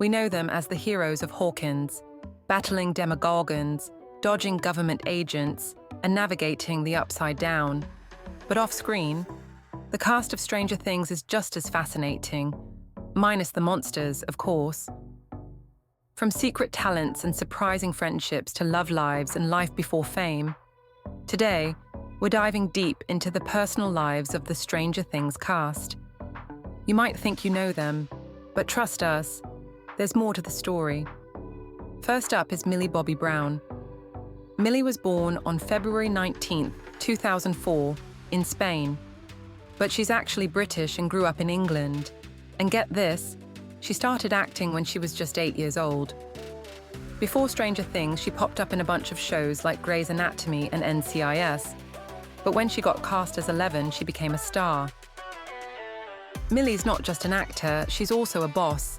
We know them as the heroes of Hawkins, battling demogorgons, dodging government agents, and navigating the upside down. But off-screen, the cast of Stranger Things is just as fascinating, minus the monsters, of course. From secret talents and surprising friendships to love lives and life before fame, today, we're diving deep into the personal lives of the Stranger Things cast. You might think you know them, but trust us, there's more to the story. First up is Millie Bobby Brown. Millie was born on February 19, 2004, in Spain. But she's actually British and grew up in England. And get this, she started acting when she was just 8 years old. Before Stranger Things, she popped up in a bunch of shows like Grey's Anatomy and NCIS. But when she got cast as 11, she became a star. Millie's not just an actor, she's also a boss.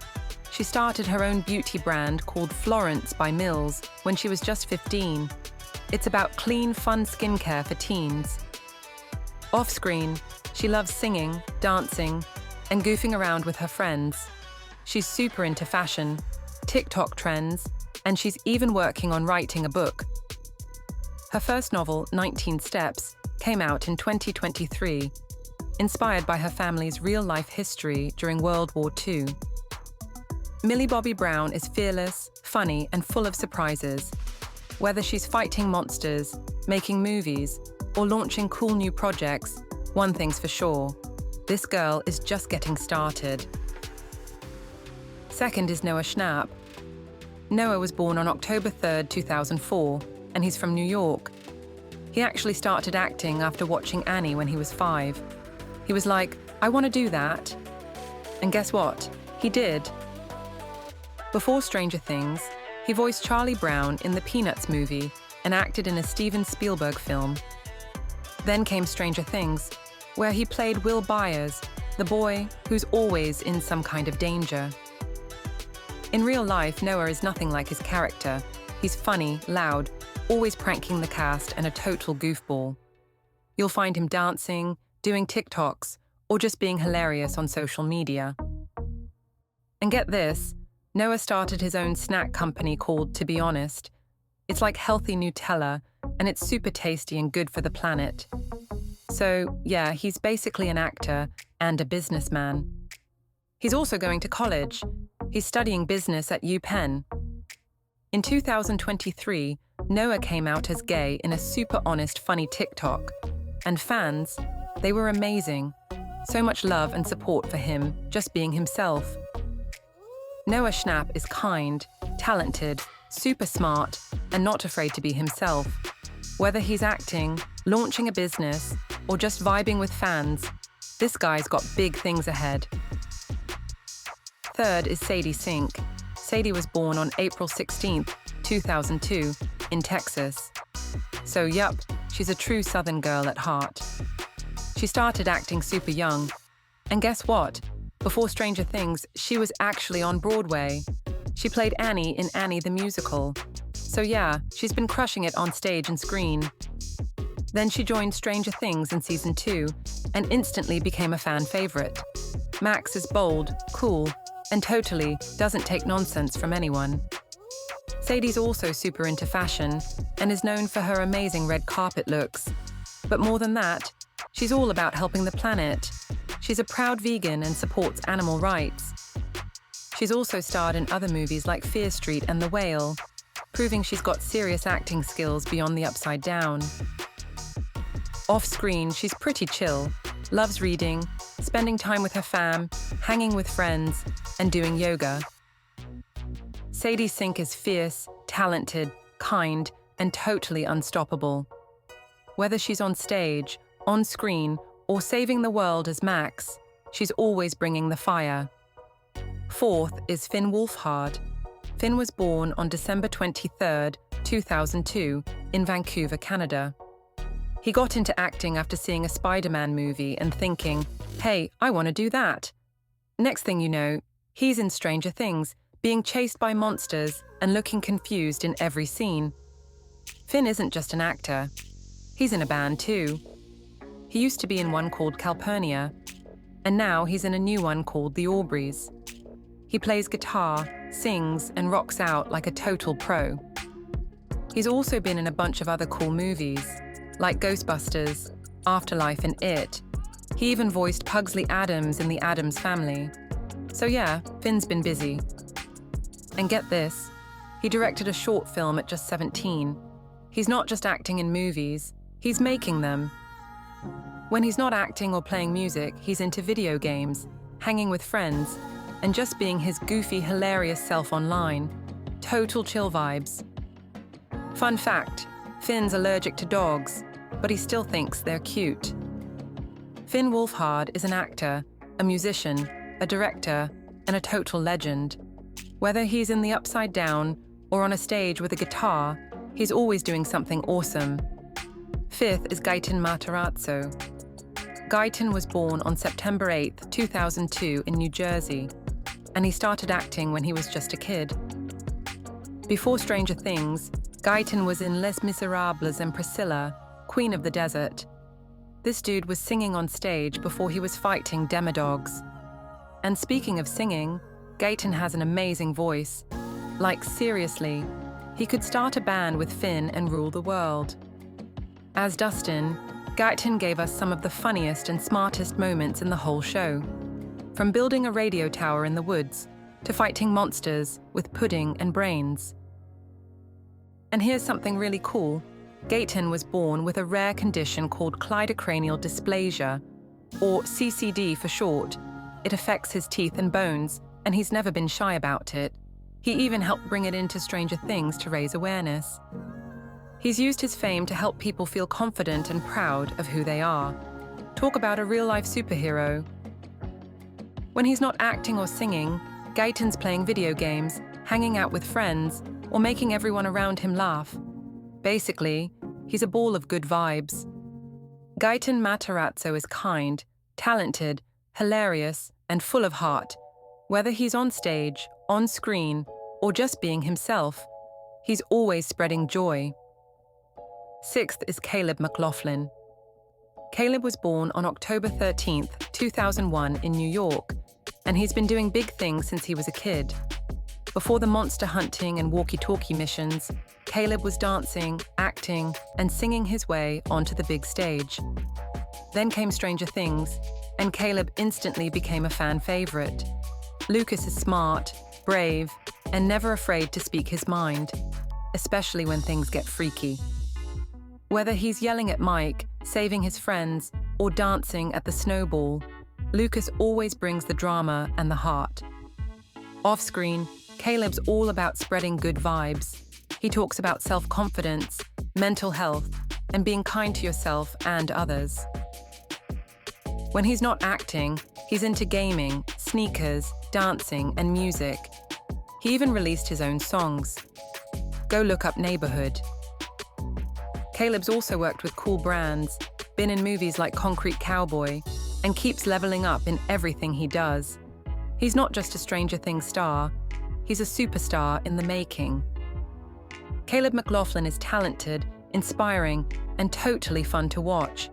She started her own beauty brand called Florence by Mills when she was just 15. It's about clean, fun skincare for teens. Off-screen, she loves singing, dancing, and goofing around with her friends. She's super into fashion, TikTok trends, and she's even working on writing a book. Her first novel, 19 Steps, came out in 2023, inspired by her family's real-life history during World War II. Millie Bobby Brown is fearless, funny, and full of surprises. Whether she's fighting monsters, making movies, or launching cool new projects, one thing's for sure, this girl is just getting started. Second is Noah Schnapp. Noah was born on October 3, 2004, and he's from New York. He actually started acting after watching Annie when he was 5. He was like, I want to do that. And guess what? He did. Before Stranger Things, he voiced Charlie Brown in the Peanuts movie and acted in a Steven Spielberg film. Then came Stranger Things, where he played Will Byers, the boy who's always in some kind of danger. In real life, Noah is nothing like his character. He's funny, loud, always pranking the cast, and a total goofball. You'll find him dancing, doing TikToks, or just being hilarious on social media. And get this, Noah started his own snack company called To Be Honest. It's like healthy Nutella, and it's super tasty and good for the planet. So, yeah, he's basically an actor and a businessman. He's also going to college. He's studying business at UPenn. In 2023, Noah came out as gay in a super honest, funny TikTok. And fans, they were amazing. So much love and support for him, just being himself. Noah Schnapp is kind, talented, super smart, and not afraid to be himself. Whether he's acting, launching a business, or just vibing with fans, this guy's got big things ahead. Third is Sadie Sink. Sadie was born on April 16, 2002, in Texas. So yup, she's a true Southern girl at heart. She started acting super young. And guess what? Before Stranger Things, she was actually on Broadway. She played Annie in Annie the Musical. So yeah, she's been crushing it on stage and screen. Then she joined Stranger Things in season 2 and instantly became a fan favorite. Max is bold, cool, and totally doesn't take nonsense from anyone. Sadie's also super into fashion and is known for her amazing red carpet looks. But more than that, she's all about helping the planet. She's a proud vegan and supports animal rights. She's also starred in other movies like Fear Street and The Whale, proving she's got serious acting skills beyond the upside down. Off-screen, she's pretty chill, loves reading, spending time with her fam, hanging with friends, and doing yoga. Sadie Sink is fierce, talented, kind, and totally unstoppable. Whether she's on stage, on screen, or saving the world as Max, she's always bringing the fire. Fourth is Finn Wolfhard. Finn was born on December 23, 2002, in Vancouver, Canada. He got into acting after seeing a Spider-Man movie and thinking, hey, I want to do that. Next thing you know, he's in Stranger Things, being chased by monsters and looking confused in every scene. Finn isn't just an actor. He's in a band too. He used to be in one called Calpurnia, and now he's in a new one called The Aubreys. He plays guitar, sings, and rocks out like a total pro. He's also been in a bunch of other cool movies, like Ghostbusters, Afterlife, and It. He even voiced Pugsley Addams in The Addams Family. So yeah, Finn's been busy. And get this, he directed a short film at just 17. He's not just acting in movies, he's making them. When he's not acting or playing music, he's into video games, hanging with friends, and just being his goofy, hilarious self online. Total chill vibes. Fun fact, Finn's allergic to dogs, but he still thinks they're cute. Finn Wolfhard is an actor, a musician, a director, and a total legend. Whether he's in the Upside Down or on a stage with a guitar, he's always doing something awesome. Fifth is Gaten Matarazzo. Gaten was born on September 8, 2002 in New Jersey, and he started acting when he was just a kid. Before Stranger Things, Gaten was in Les Miserables and Priscilla, Queen of the Desert. This dude was singing on stage before he was fighting demodogs. And speaking of singing, Gaten has an amazing voice. Like, seriously, he could start a band with Finn and rule the world. As Dustin, Gaten gave us some of the funniest and smartest moments in the whole show. From building a radio tower in the woods to fighting monsters with pudding and brains. And here's something really cool. Gaten was born with a rare condition called cleidocranial dysplasia, or CCD for short. It affects his teeth and bones, and he's never been shy about it. He even helped bring it into Stranger Things to raise awareness. He's used his fame to help people feel confident and proud of who they are. Talk about a real-life superhero. When he's not acting or singing, Gaten's playing video games, hanging out with friends, or making everyone around him laugh. Basically, he's a ball of good vibes. Gaten Matarazzo is kind, talented, hilarious, and full of heart. Whether he's on stage, on screen, or just being himself, he's always spreading joy. Sixth is Caleb McLaughlin. Caleb was born on October 13, 2001 in New York, and he's been doing big things since he was a kid. Before the monster hunting and walkie-talkie missions, Caleb was dancing, acting, and singing his way onto the big stage. Then came Stranger Things, and Caleb instantly became a fan favorite. Lucas is smart, brave, and never afraid to speak his mind, especially when things get freaky. Whether he's yelling at Mike, saving his friends, or dancing at the snowball, Lucas always brings the drama and the heart. Off-screen, Caleb's all about spreading good vibes. He talks about self-confidence, mental health, and being kind to yourself and others. When he's not acting, he's into gaming, sneakers, dancing, and music. He even released his own songs. Go look up Neighborhood. Caleb's also worked with cool brands, been in movies like Concrete Cowboy, and keeps leveling up in everything he does. He's not just a Stranger Things star, he's a superstar in the making. Caleb McLaughlin is talented, inspiring, and totally fun to watch.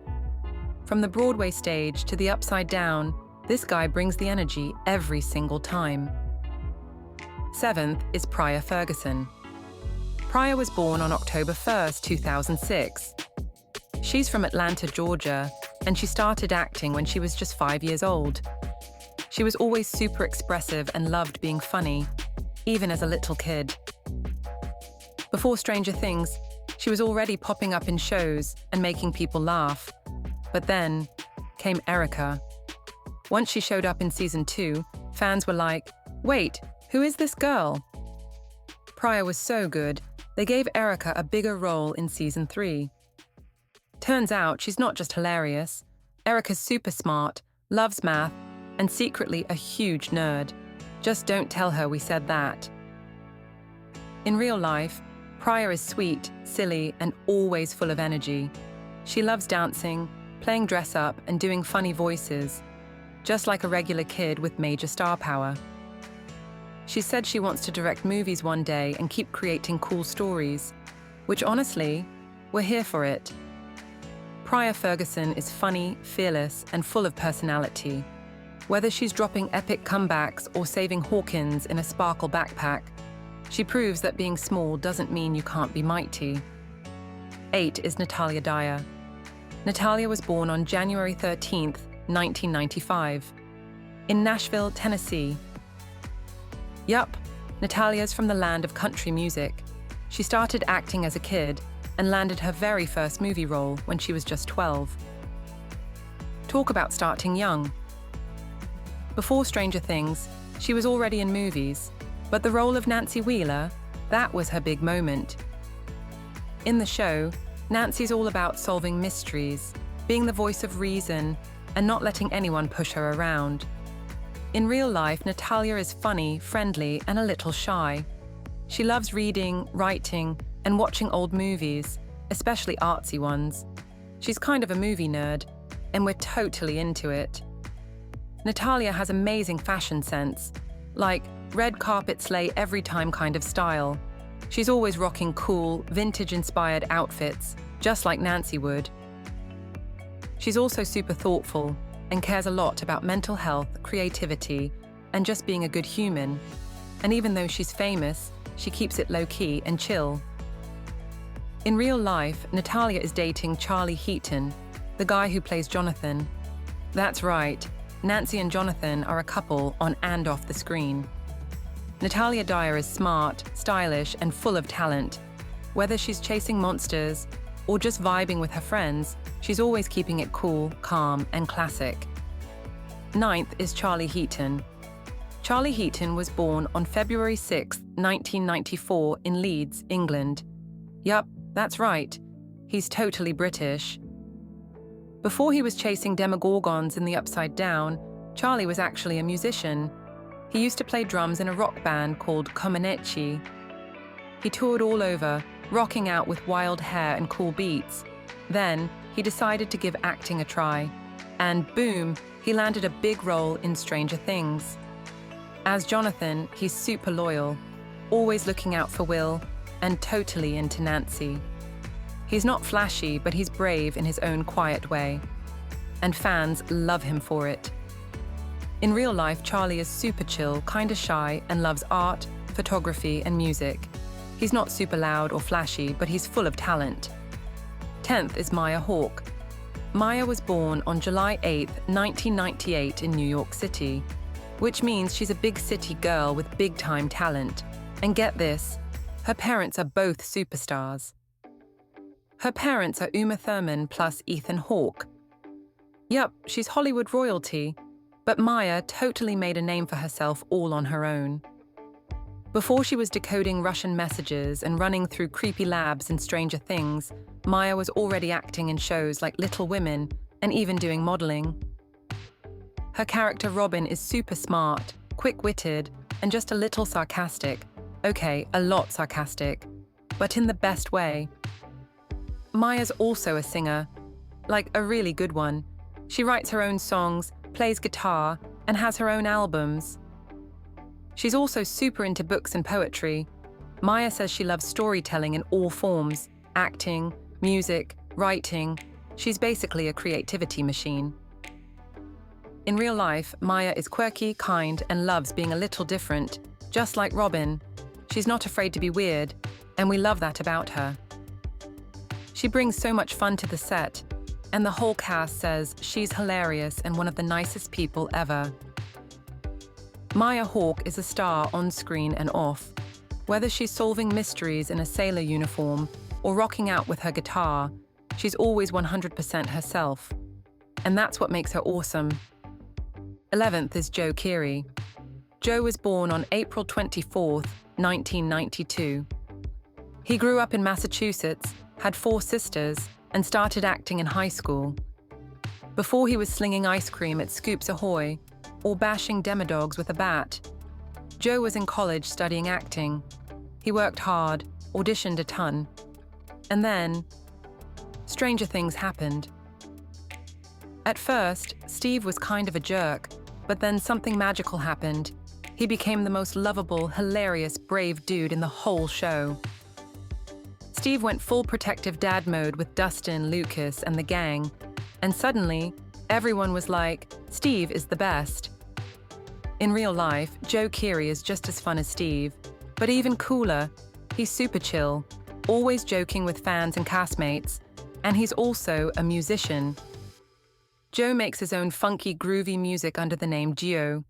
From the Broadway stage to the Upside Down, this guy brings the energy every single time. Seventh is Priah Ferguson. Priah was born on October 1st, 2006. She's from Atlanta, Georgia, and she started acting when she was just 5 years old. She was always super expressive and loved being funny, even as a little kid. Before Stranger Things, she was already popping up in shows and making people laugh. But then came Erica. Once she showed up in season 2, fans were like, "Wait, who is this girl?" Priah was so good, they gave Erica a bigger role in season 3. Turns out she's not just hilarious. Erica's super smart, loves math, and secretly a huge nerd. Just don't tell her we said that. In real life, Priah is sweet, silly, and always full of energy. She loves dancing, playing dress-up, and doing funny voices, just like a regular kid with major star power. She said she wants to direct movies one day and keep creating cool stories, which honestly, we're here for it. Priah Ferguson is funny, fearless, and full of personality. Whether she's dropping epic comebacks or saving Hawkins in a sparkle backpack, she proves that being small doesn't mean you can't be mighty. 8 is Natalia Dyer. Natalia was born on January 13th, 1995, in Nashville, Tennessee. Yup, Natalia's from the land of country music. She started acting as a kid and landed her very first movie role when she was just 12. Talk about starting young. Before Stranger Things, she was already in movies, but the role of Nancy Wheeler, that was her big moment. In the show, Nancy's all about solving mysteries, being the voice of reason, and not letting anyone push her around. In real life, Natalia is funny, friendly, and a little shy. She loves reading, writing, and watching old movies, especially artsy ones. She's kind of a movie nerd, and we're totally into it. Natalia has amazing fashion sense, like red carpet slay every time kind of style. She's always rocking cool, vintage-inspired outfits, just like Nancy would. She's also super thoughtful and cares a lot about mental health, creativity, and just being a good human. And even though she's famous, she keeps it low-key and chill. In real life, Natalia is dating Charlie Heaton, the guy who plays Jonathan. That's right, Nancy and Jonathan are a couple on and off the screen. Natalia Dyer is smart, stylish, and full of talent. Whether she's chasing monsters or just vibing with her friends, she's always keeping it cool, calm, and classic. 9th is Charlie Heaton. Charlie Heaton was born on February 6, 1994 in Leeds, England. Yup, that's right. He's totally British. Before he was chasing demogorgons in the Upside Down, Charlie was actually a musician. He used to play drums in a rock band called Comaneci. He toured all over, rocking out with wild hair and cool beats. Then, he decided to give acting a try. And boom, he landed a big role in Stranger Things. As Jonathan, he's super loyal, always looking out for Will, and totally into Nancy. He's not flashy, but he's brave in his own quiet way. And fans love him for it. In real life, Charlie is super chill, kinda shy, and loves art, photography, and music. He's not super loud or flashy, but he's full of talent. 10th is Maya Hawke. Maya was born on July 8, 1998 in New York City, which means she's a big city girl with big-time talent. And get this, her parents are both superstars. Her parents are Uma Thurman plus Ethan Hawke. Yup, she's Hollywood royalty, but Maya totally made a name for herself all on her own. Before she was decoding Russian messages and running through creepy labs in Stranger Things, Maya was already acting in shows like Little Women and even doing modeling. Her character Robin is super smart, quick-witted, and just a little sarcastic. Okay, a lot sarcastic, but in the best way. Maya's also a singer, like a really good one. She writes her own songs, plays guitar, and has her own albums. She's also super into books and poetry. Maya says she loves storytelling in all forms, acting, music, writing. She's basically a creativity machine. In real life, Maya is quirky, kind, and loves being a little different, just like Robin. She's not afraid to be weird, and we love that about her. She brings so much fun to the set, and the whole cast says she's hilarious and one of the nicest people ever. Maya Hawke is a star on screen and off. Whether she's solving mysteries in a sailor uniform or rocking out with her guitar, she's always 100% herself. And that's what makes her awesome. 11th is Joe Keery. Joe was born on April 24th, 1992. He grew up in Massachusetts, had 4 sisters, and started acting in high school. Before he was slinging ice cream at Scoops Ahoy or bashing demodogs with a bat, Joe was in college studying acting. He worked hard, auditioned a ton. And then, stranger things happened. At first, Steve was kind of a jerk, but then something magical happened. He became the most lovable, hilarious, brave dude in the whole show. Steve went full protective dad mode with Dustin, Lucas, and the gang, and suddenly, everyone was like, Steve is the best. In real life, Joe Keery is just as fun as Steve, but even cooler. He's super chill, always joking with fans and castmates, and he's also a musician. Joe makes his own funky, groovy music under the name Gio.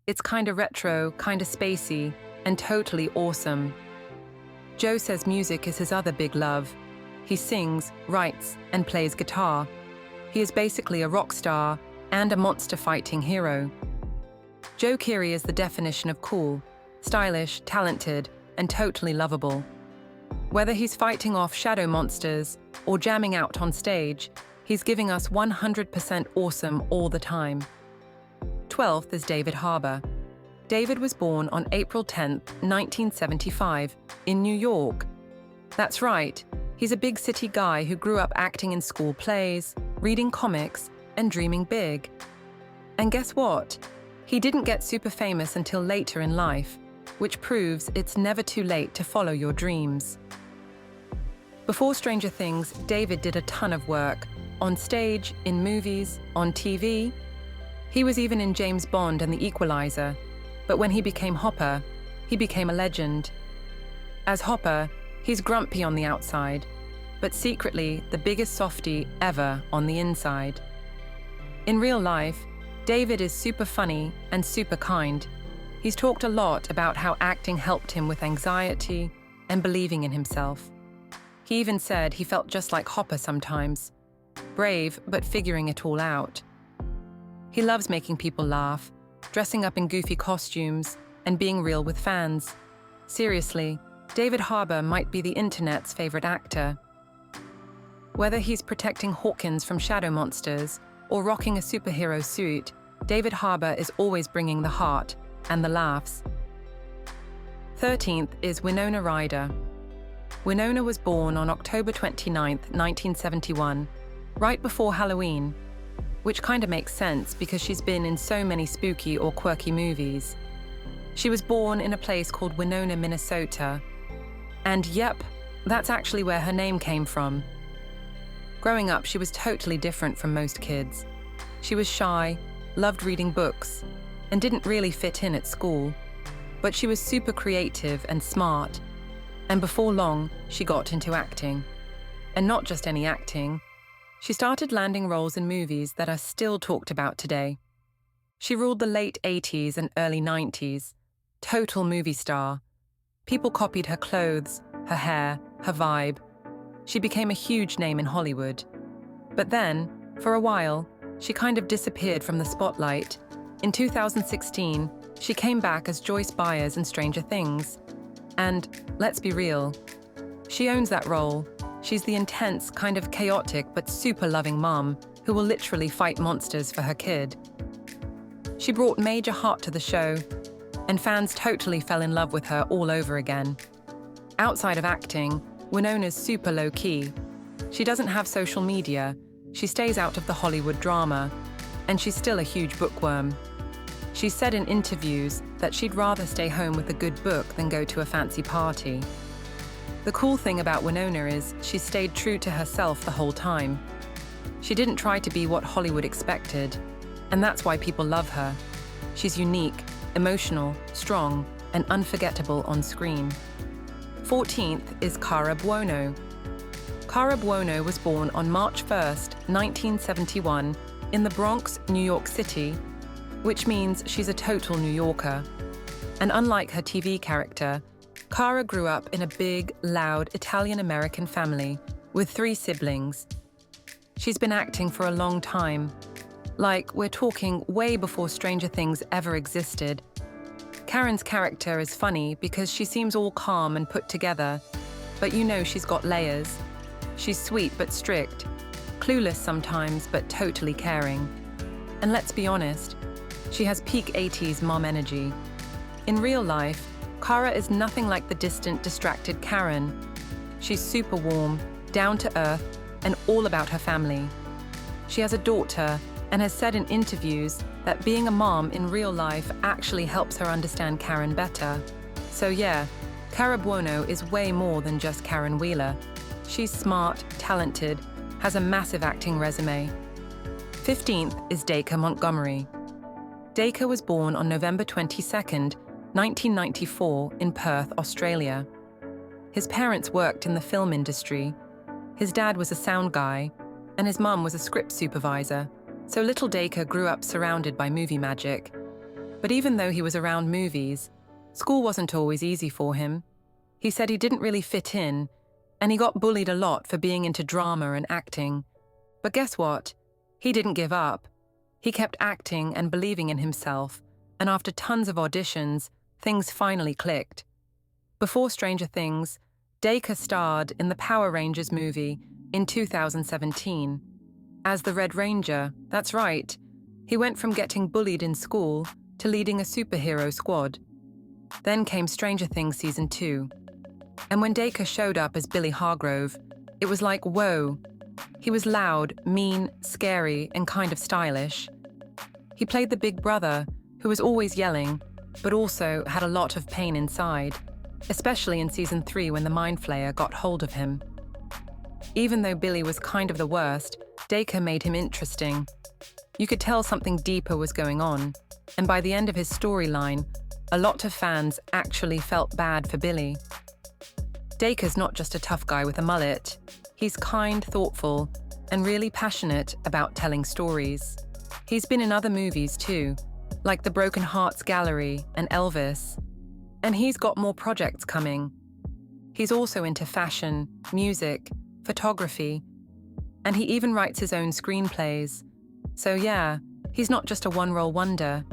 It's kinda retro, kinda spacey, and totally awesome. Joe says music is his other big love. He sings, writes, and plays guitar. He is basically a rock star and a monster-fighting hero. Joe Keery is the definition of cool, stylish, talented, and totally lovable. Whether he's fighting off shadow monsters or jamming out on stage, he's giving us 100% awesome all the time. 12th is David Harbour. David was born on April 10, 1975, in New York. That's right, he's a big city guy who grew up acting in school plays, reading comics, and dreaming big. And guess what? He didn't get super famous until later in life, which proves it's never too late to follow your dreams. Before Stranger Things, David did a ton of work, on stage, in movies, on TV. He was even in James Bond and The Equalizer, but when he became Hopper, he became a legend. As Hopper, he's grumpy on the outside, but secretly the biggest softie ever on the inside. In real life, David is super funny and super kind. He's talked a lot about how acting helped him with anxiety and believing in himself. He even said he felt just like Hopper sometimes, brave but figuring it all out. He loves making people laugh, dressing up in goofy costumes, and being real with fans. Seriously, David Harbour might be the internet's favorite actor. Whether he's protecting Hawkins from shadow monsters or rocking a superhero suit, David Harbour is always bringing the heart and the laughs. 13th is Winona Ryder. Winona was born on October 29, 1971, right before Halloween, which kind of makes sense because she's been in so many spooky or quirky movies. She was born in a place called Winona, Minnesota. And yep, that's actually where her name came from. Growing up, she was totally different from most kids. She was shy, loved reading books, and didn't really fit in at school. But she was super creative and smart. And before long, she got into acting. And not just any acting. She started landing roles in movies that are still talked about today. She ruled the late 80s and early 90s. Total movie star. People copied her clothes, her hair, her vibe. She became a huge name in Hollywood. But then, for a while, she kind of disappeared from the spotlight. In 2016, she came back as Joyce Byers in Stranger Things. And, let's be real, she owns that role. She's the intense, kind of chaotic but super loving mom who will literally fight monsters for her kid. She brought major heart to the show, and fans totally fell in love with her all over again. Outside of acting, Winona's super low-key. She doesn't have social media, she stays out of the Hollywood drama, and she's still a huge bookworm. She's said in interviews that she'd rather stay home with a good book than go to a fancy party. The cool thing about Winona is she stayed true to herself the whole time. She didn't try to be what Hollywood expected, and that's why people love her. She's unique, emotional, strong, and unforgettable on screen. 14th is Cara Buono. Cara Buono was born on March 1st, 1971, in the Bronx, New York City, which means she's a total New Yorker. And unlike her TV character, Cara grew up in a big, loud Italian-American family with 3 siblings. She's been acting for a long time. Like, we're talking way before Stranger Things ever existed. Karen's character is funny because she seems all calm and put together, but you know she's got layers. She's sweet but strict, clueless sometimes but totally caring. And let's be honest, she has peak 80s mom energy. In real life, Cara is nothing like the distant, distracted Karen. She's super warm, down to earth, and all about her family. She has a daughter and has said in interviews that being a mom in real life actually helps her understand Karen better. So yeah, Cara Buono is way more than just Karen Wheeler. She's smart, talented, has a massive acting resume. 15th is Dacre Montgomery. Dacre was born on November 22nd, 1994, in Perth, Australia. His parents worked in the film industry. His dad was a sound guy, and his mum was a script supervisor, so little Dacre grew up surrounded by movie magic. But even though he was around movies, school wasn't always easy for him. He said he didn't really fit in, and he got bullied a lot for being into drama and acting. But guess what? He didn't give up. He kept acting and believing in himself, and after tons of auditions, things finally clicked. Before Stranger Things, Dacre starred in the Power Rangers movie in 2017. As the Red Ranger, that's right, he went from getting bullied in school to leading a superhero squad. Then came Stranger Things Season 2. And when Dacre showed up as Billy Hargrove, it was like, whoa. He was loud, mean, scary, and kind of stylish. He played the big brother, who was always yelling, but also had a lot of pain inside, especially in Season 3 when the Mind Flayer got hold of him. Even though Billy was kind of the worst, Dacre made him interesting. You could tell something deeper was going on, and by the end of his storyline, a lot of fans actually felt bad for Billy. Dacre's not just a tough guy with a mullet. He's kind, thoughtful, and really passionate about telling stories. He's been in other movies too, like The Broken Hearts Gallery and Elvis. And he's got more projects coming. He's also into fashion, music, photography, and he even writes his own screenplays. So yeah, he's not just a one-role wonder.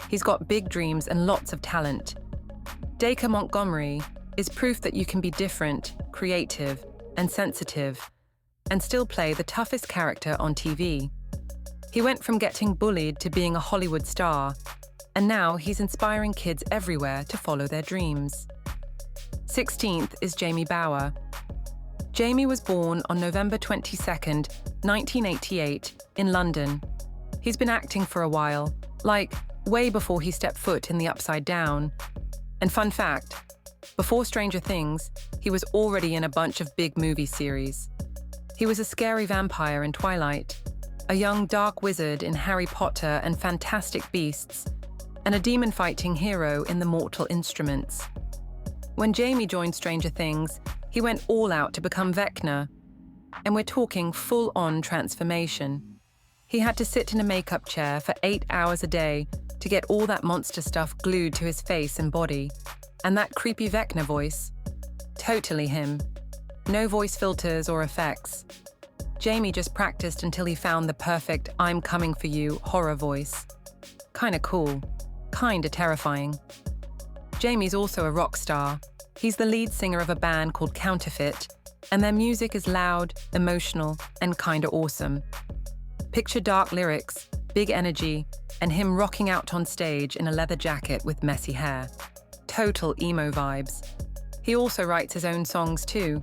He's got big dreams and lots of talent. Dacre Montgomery is proof that you can be different, creative, and sensitive, and still play the toughest character on TV. He went from getting bullied to being a Hollywood star, and now he's inspiring kids everywhere to follow their dreams. 16th is Jamie Bower. Jamie was born on November 22nd, 1988, in London. He's been acting for a while, like way before he stepped foot in the Upside Down. And fun fact, before Stranger Things, he was already in a bunch of big movie series. He was a scary vampire in Twilight, a young dark wizard in Harry Potter and Fantastic Beasts, and a demon-fighting hero in The Mortal Instruments. When Jamie joined Stranger Things, he went all out to become Vecna, and we're talking full-on transformation. He had to sit in a makeup chair for 8 hours a day to get all that monster stuff glued to his face and body, and that creepy Vecna voice. Totally him. No voice filters or effects. Jamie just practiced until he found the perfect "I'm coming for you" horror voice. Kinda cool. Kinda terrifying. Jamie's also a rock star. He's the lead singer of a band called Counterfeit, and their music is loud, emotional, and kinda awesome. Picture dark lyrics, big energy, and him rocking out on stage in a leather jacket with messy hair. Total emo vibes. He also writes his own songs too.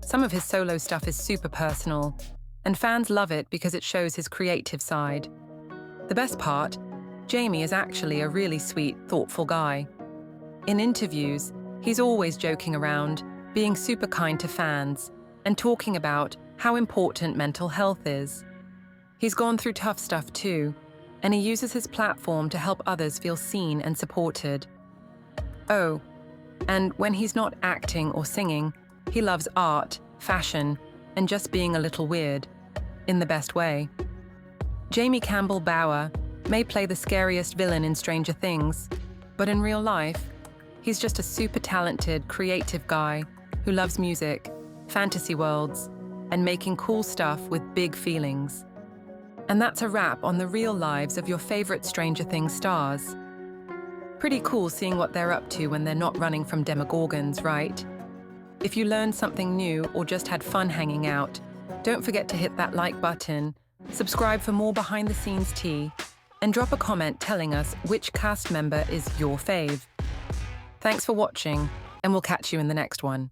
Some of his solo stuff is super personal, and fans love it because it shows his creative side. The best part, Jamie is actually a really sweet, thoughtful guy. In interviews, he's always joking around, being super kind to fans, and talking about how important mental health is. He's gone through tough stuff too, and he uses his platform to help others feel seen and supported. Oh, and when he's not acting or singing, he loves art, fashion, and just being a little weird, in the best way. Jamie Campbell Bower may play the scariest villain in Stranger Things, but in real life, he's just a super talented, creative guy who loves music, fantasy worlds, and making cool stuff with big feelings. And that's a wrap on the real lives of your favorite Stranger Things stars. Pretty cool seeing what they're up to when they're not running from demogorgons, right? If you learned something new or just had fun hanging out, don't forget to hit that like button, subscribe for more behind-the-scenes tea, and drop a comment telling us which cast member is your fave. Thanks for watching, and we'll catch you in the next one.